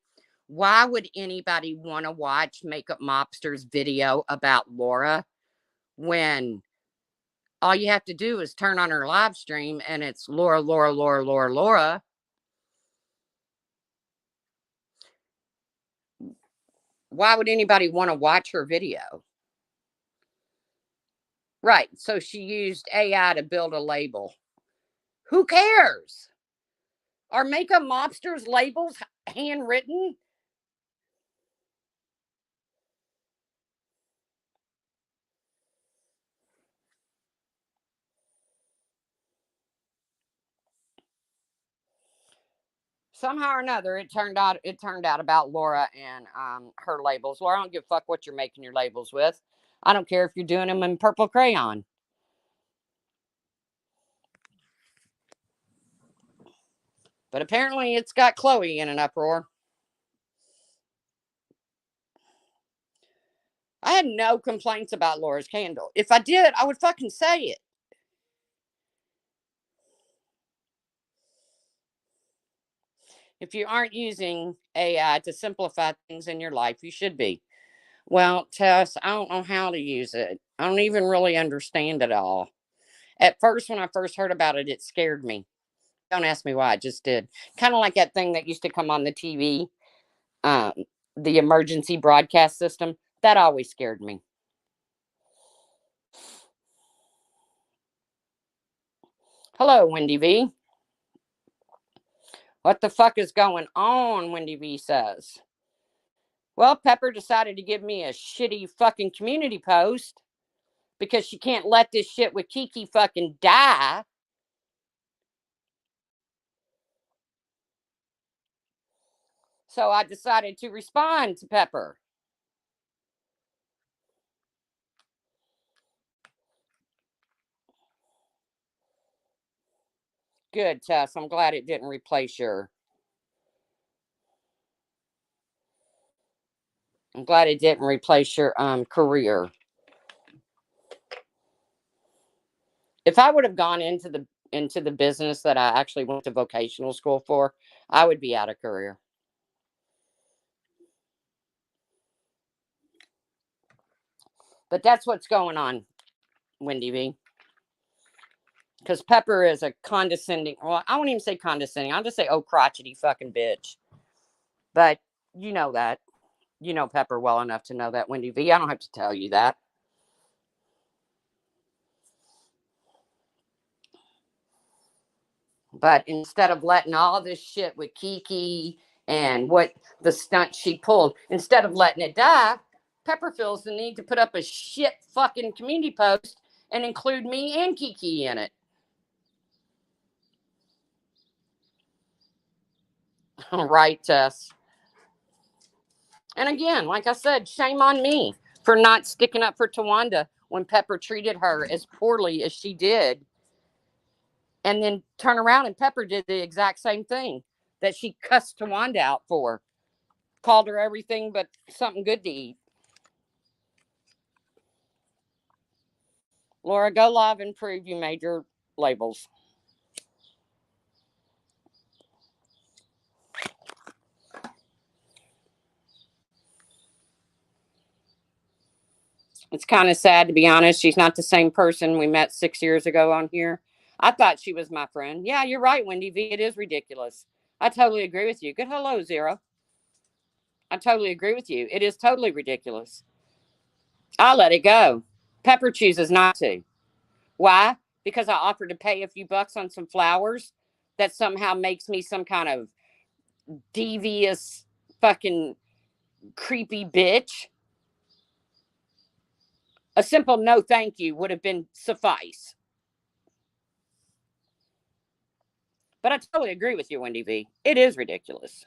Why would anybody want to watch Makeup Mobster's video about Laura when all you have to do is turn on her live stream and it's Laura, Laura, Laura, Laura, Laura? Why would anybody want to watch her video? Right. So she used AI to build a label. Who cares? Are Makeup Mobster's labels handwritten? Somehow or another, it turned out about Laura and her labels. Laura, I don't give a fuck what you're making your labels with. I don't care if you're doing them in purple crayon. But apparently, it's got Chloe in an uproar. I had no complaints about Laura's candle. If I did, I would fucking say it. If you aren't using AI to simplify things in your life, you should be. Well, Tess, I don't know how to use it. I don't even really understand it all. At first, when I first heard about it, it scared me. Don't ask me why, I just did. Kind of like that thing that used to come on the TV, um, the emergency broadcast system. That always scared me. Hello, Wendy V. What the fuck is going on? Wendy V says. Well, Pepper decided to give me a shitty fucking community post because she can't let this shit with Kiki fucking die. So I decided to respond to Pepper. Good, Tess. I'm glad it didn't replace your. I'm glad it didn't replace your career. If I would have gone into the business that I actually went to vocational school for, I would be out of career. But that's what's going on, Wendy V. Because Pepper is a condescending, well, I won't even say condescending. I'll just say, oh, crotchety fucking bitch. But you know that. You know Pepper well enough to know that, Wendy V. I don't have to tell you that. But instead of letting all this shit with Kiki and what the stunt she pulled, instead of letting it die, Pepper feels the need to put up a shit fucking community post and include me and Kiki in it. Right, Tess. And again, like I said, shame on me for not sticking up for Tawanda when Pepper treated her as poorly as she did. And then turn around and Pepper did the exact same thing that she cussed Tawanda out for. Called her everything but something good to eat. Laura, go live and prove you made your labels. It's kind of sad, to be honest. She's not the same person we met 6 years ago on here. I thought she was my friend. Yeah, you're right, Wendy V. It is ridiculous. I totally agree with you. Good hello, Zero. I totally agree with you. It is totally ridiculous. I'll let it go. Pepper chooses not to. Why? Because I offered to pay a few bucks on some flowers that somehow makes me some kind of devious fucking creepy bitch. A simple no thank you would have been suffice. But I totally agree with you, Wendy V. It is ridiculous.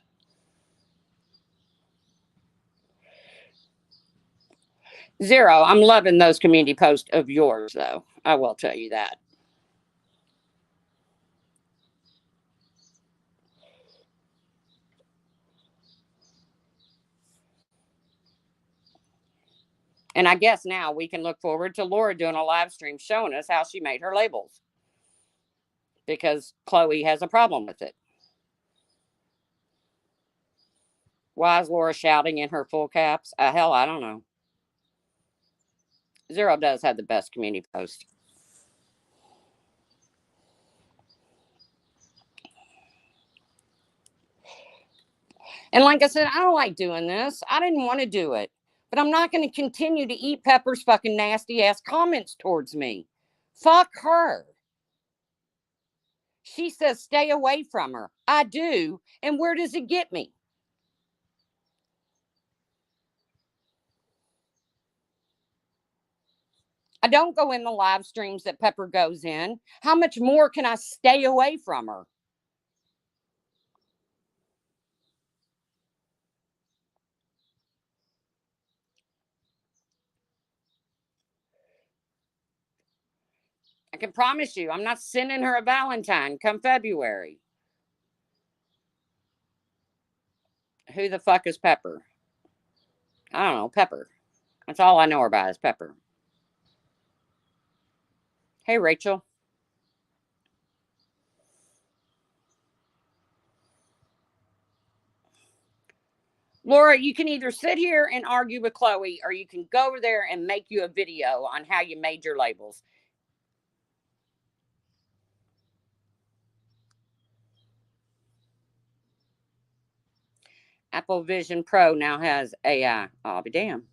Zero, I'm loving those community posts of yours, though. I will tell you that. And I guess now we can look forward to Laura doing a live stream showing us how she made her labels. Because Chloe has a problem with it. Why is Laura shouting in her full caps? Hell, I don't know. Zero does have the best community post. And like I said, I don't like doing this. I didn't want to do it. But I'm not going to continue to eat Pepper's fucking nasty ass comments towards me. Fuck her. She says stay away from her. I do. And where does it get me? I don't go in the live streams that Pepper goes in. How much more can I stay away from her? I can promise you, I'm not sending her a Valentine come February. Who the fuck is Pepper? I don't know, Pepper. That's all I know her by is Pepper. Hey, Rachel. Laura, you can either sit here and argue with Chloe or you can go over there and make you a video on how you made your labels. Apple Vision Pro now has AI. I'll be damned.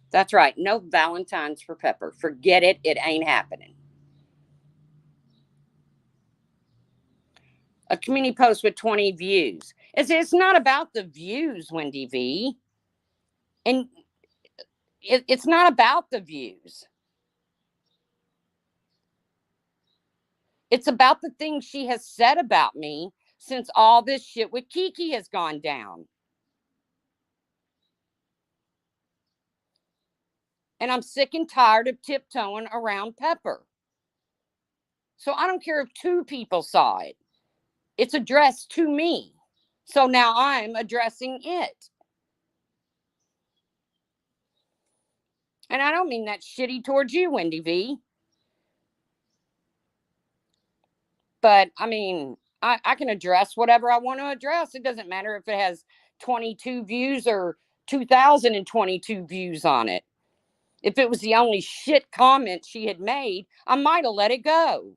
That's right. No Valentine's for Pepper. Forget it. It ain't happening. A community post with 20 views. It's not about the views, Wendy V. And it's not about the views. It's about the things she has said about me since all this shit with Kiki has gone down. And I'm sick and tired of tiptoeing around Pepper. So I don't care if 2 people saw it. It's addressed to me. So now I'm addressing it. And I don't mean that shitty towards you, Wendy V. But I mean, I can address whatever I want to address. It doesn't matter if it has 22 views or 2,022 views on it. If it was the only shit comment she had made, I might have let it go.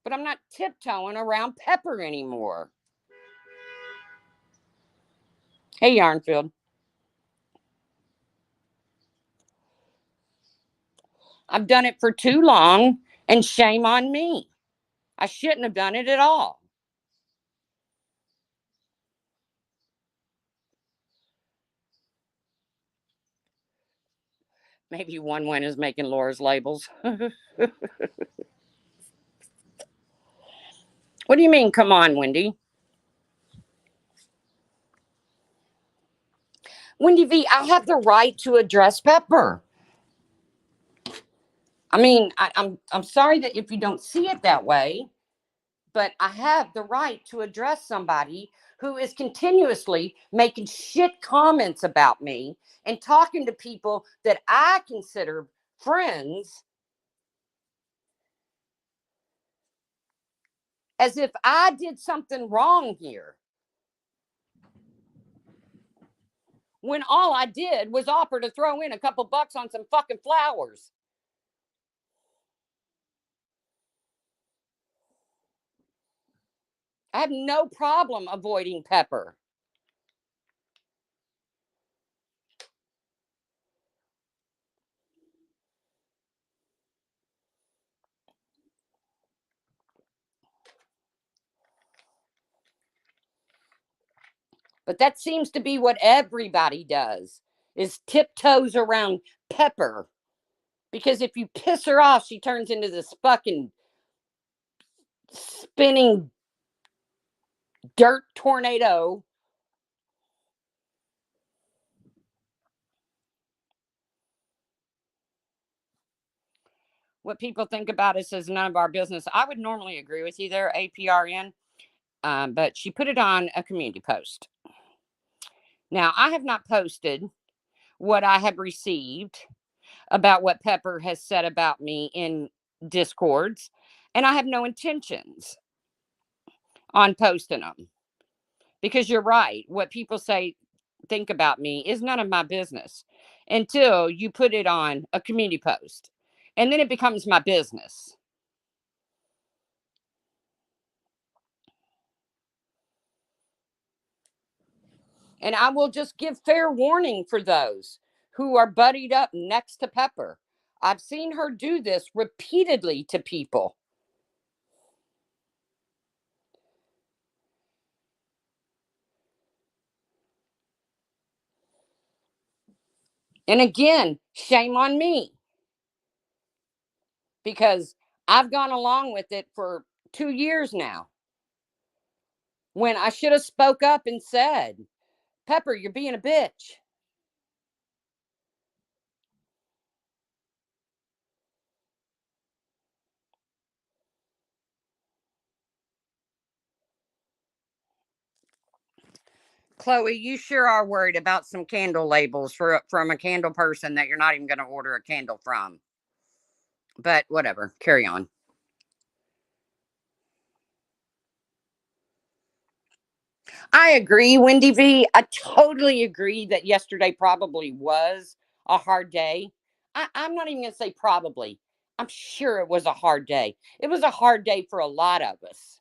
But I'm not tiptoeing around Pepper anymore. Hey, Yarnfield. I've done it for too long, and shame on me. I shouldn't have done it at all. Maybe one win is making Laura's labels. What do you mean, come on, Wendy? Wendy V, I have the right to address Pepper. I mean, I'm sorry that if you don't see it that way, but I have the right to address somebody who is continuously making shit comments about me and talking to people that I consider friends as if I did something wrong here. When all I did was offer to throw in a couple bucks on some fucking flowers. I have no problem avoiding Pepper. But that seems to be what everybody does, is tiptoes around Pepper. Because if you piss her off, she turns into this fucking spinning dirt tornado. What people think about us is none of our business. I would normally agree with you there, APRN, but she put it on a community post. Now, I have not posted what I have received about what Pepper has said about me in Discords, and I have no intentions on posting them. Because you're right. What people think about me is none of my business until you put it on a community post. And then it becomes my business. And I will just give fair warning for those who are buddied up next to Pepper. I've seen her do this repeatedly to people. And again, shame on me. Because I've gone along with it for 2 years now. When I should have spoke up and said, Pepper, you're being a bitch. Chloe, you sure are worried about some candle labels from a candle person that you're not even going to order a candle from. But whatever, carry on. I agree, Wendy V. I totally agree that yesterday probably was a hard day. I'm not even going to say probably. I'm sure it was a hard day. It was a hard day for a lot of us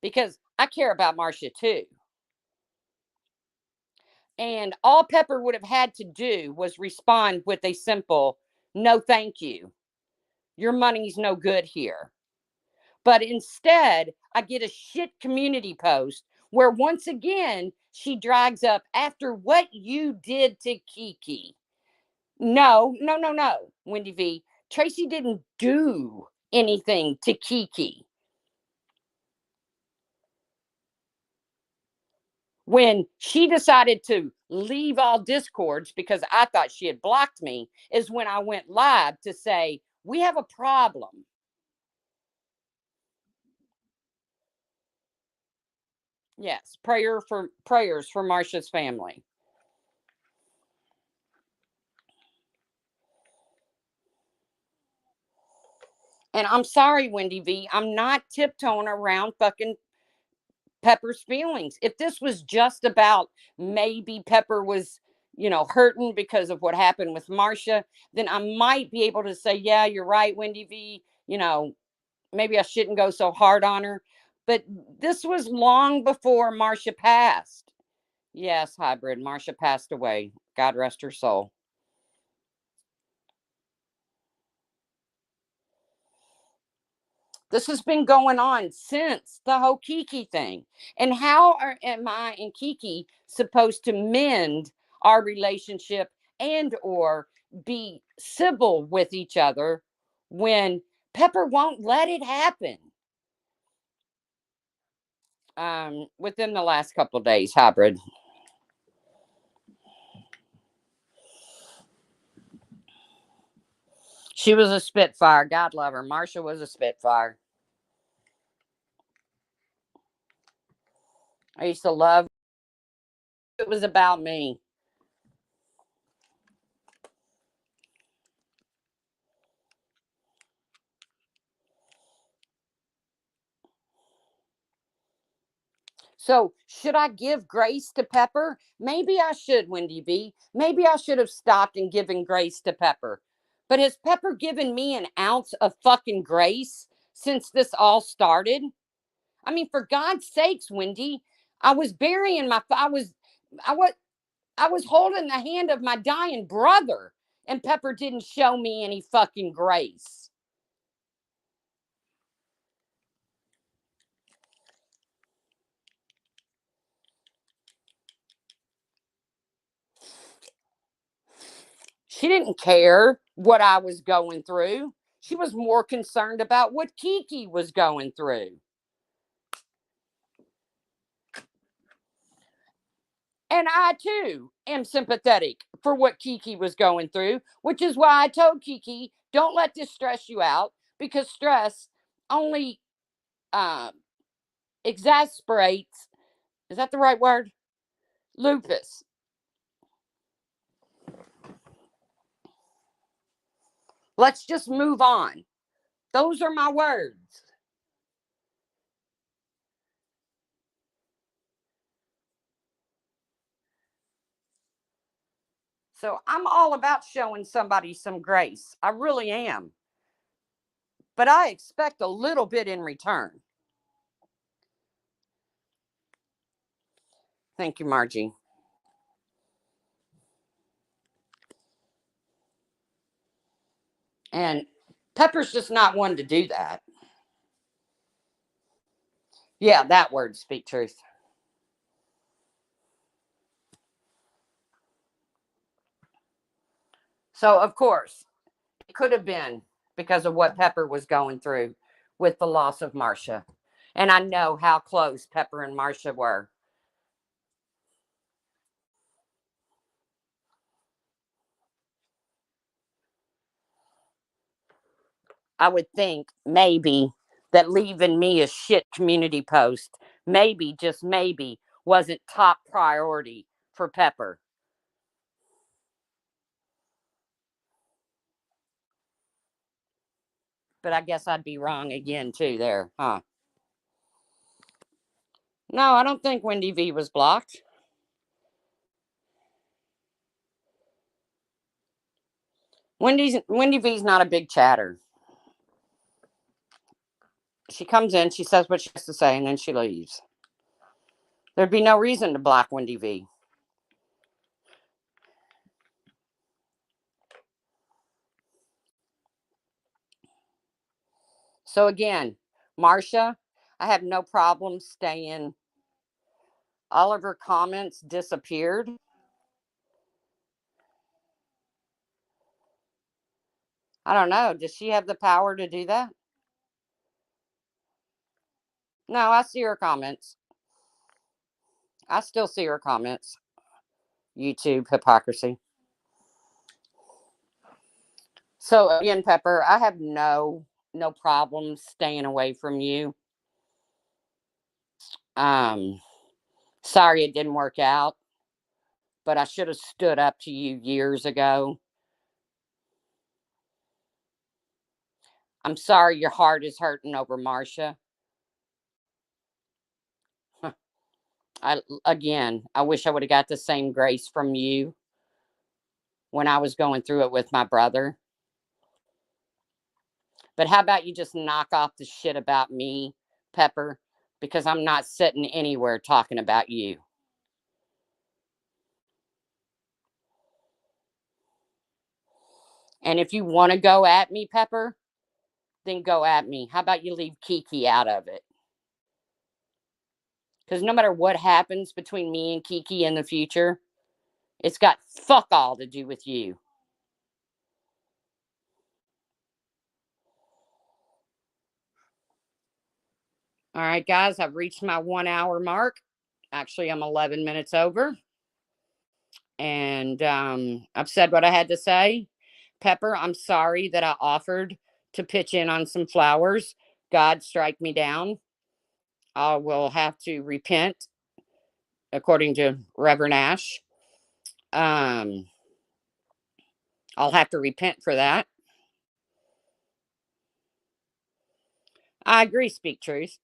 because I care about Marcia too. And all Pepper would have had to do was respond with a simple no, thank you. Your money's no good here. But instead, I get a shit community post where once again she drags up after what you did to Kiki. No, no, no, no, Wendy V. Tracy didn't do anything to Kiki. When she decided to leave all discords because I thought she had blocked me, is when I went live to say, we have a problem. Yes, prayers for Marsha's family. And I'm sorry, Wendy V. I'm not tiptoeing around fucking Pepper's feelings. If this was just about maybe Pepper was, hurting because of what happened with Marsha, then I might be able to say, yeah, you're right, Wendy V. Maybe I shouldn't go so hard on her. But this was long before Marsha passed. Yes, hybrid. Marsha passed away. God rest her soul. This has been going on since the whole Kiki thing. And how am I and Kiki supposed to mend our relationship and or be civil with each other when Pepper won't let it happen? Within the last couple of days, hybrid. She was a spitfire. God love her. Marsha was a spitfire. I used to love it was about me. So, should I give grace to Pepper? Maybe I should, Wendy V. Maybe I should have stopped and given grace to Pepper. But has Pepper given me an ounce of fucking grace since this all started? I mean, for God's sakes, Wendy, I was burying my I was I was holding the hand of my dying brother, and Pepper didn't show me any fucking grace. She didn't care what I was going through. She was more concerned about what Kiki was going through. And I too am sympathetic for what Kiki was going through, which is why I told Kiki, don't let this stress you out because stress only uh, exasperates, is that the right word? Lupus. Let's just move on. Those are my words. So I'm all about showing somebody some grace. I really am. But I expect a little bit in return. Thank you, Margie. And Pepper's just not one to do that. Yeah, that word, speak truth. So, of course, it could have been because of what Pepper was going through with the loss of Marcia. And I know how close Pepper and Marcia were. I would think maybe that leaving me a shit community post, maybe, just maybe, wasn't top priority for Pepper. But I guess I'd be wrong again, too, there, huh? No, I don't think Wendy V was blocked. Wendy V's not a big chatter. She comes in, she says what she has to say, and then she leaves. There'd be no reason to block Wendy V. So again, Marcia, I have no problem staying. All of her comments disappeared. I don't know. Does she have the power to do that? No, I see her comments. I still see her comments. YouTube hypocrisy. So again, Pepper, I have no problem staying away from you. Um, sorry it didn't work out, but I should have stood up to you years ago. I'm sorry your heart is hurting over Marcia. I wish I would have got the same grace from you when I was going through it with my brother. But how about you just knock off the shit about me, Pepper? Because I'm not sitting anywhere talking about you. And if you want to go at me, Pepper, then go at me. How about you leave Kiki out of it? Because no matter what happens between me and Kiki in the future, it's got fuck all to do with you. All right, guys, I've reached my 1 hour mark. Actually, I'm 11 minutes over. And I've said what I had to say. Pepper, I'm sorry that I offered to pitch in on some flowers. God strike me down. I will have to repent, according to Reverend Ash. Um, I'll have to repent for that. I agree, speak truth.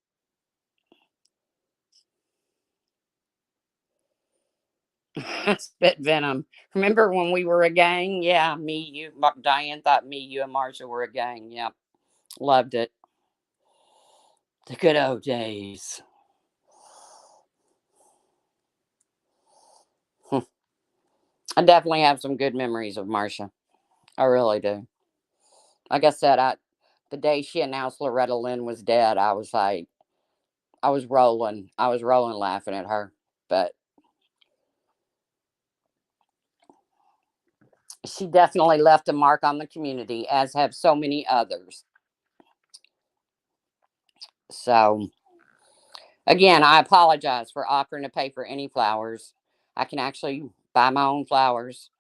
Spit venom. Remember when we were a gang? Yeah, me, you, Diane thought me, you, and Marcia were a gang. Yep, loved it. The good old days. I definitely have some good memories of Marcia. I really do. Like I said, the day she announced Loretta Lynn was dead, I was like, I was rolling. I was rolling laughing at her. But she definitely left a mark on the community, as have so many others. So, again, I apologize for offering to pay for any flowers. I can actually buy my own flowers,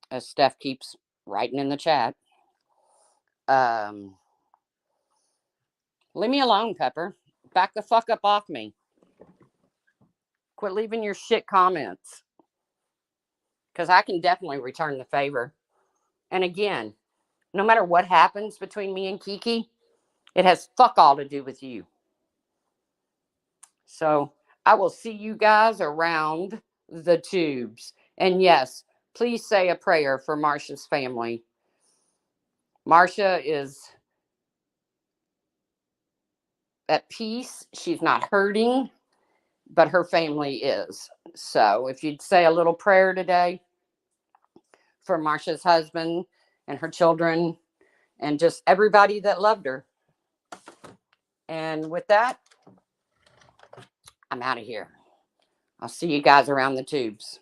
as Steph keeps writing in the chat. Um, Leave me alone, Pepper. Back the fuck up off me. Quit leaving your shit comments. Because I can definitely return the favor. And again, no matter what happens between me and Kiki, it has fuck all to do with you. So I will see you guys around the tubes. And yes, please say a prayer for Marcia's family. Marcia is at peace. She's not hurting, but her family is. So if you'd say a little prayer today for Marcia's husband and her children and just everybody that loved her. And with that, I'm out of here. I'll see you guys around the tubes.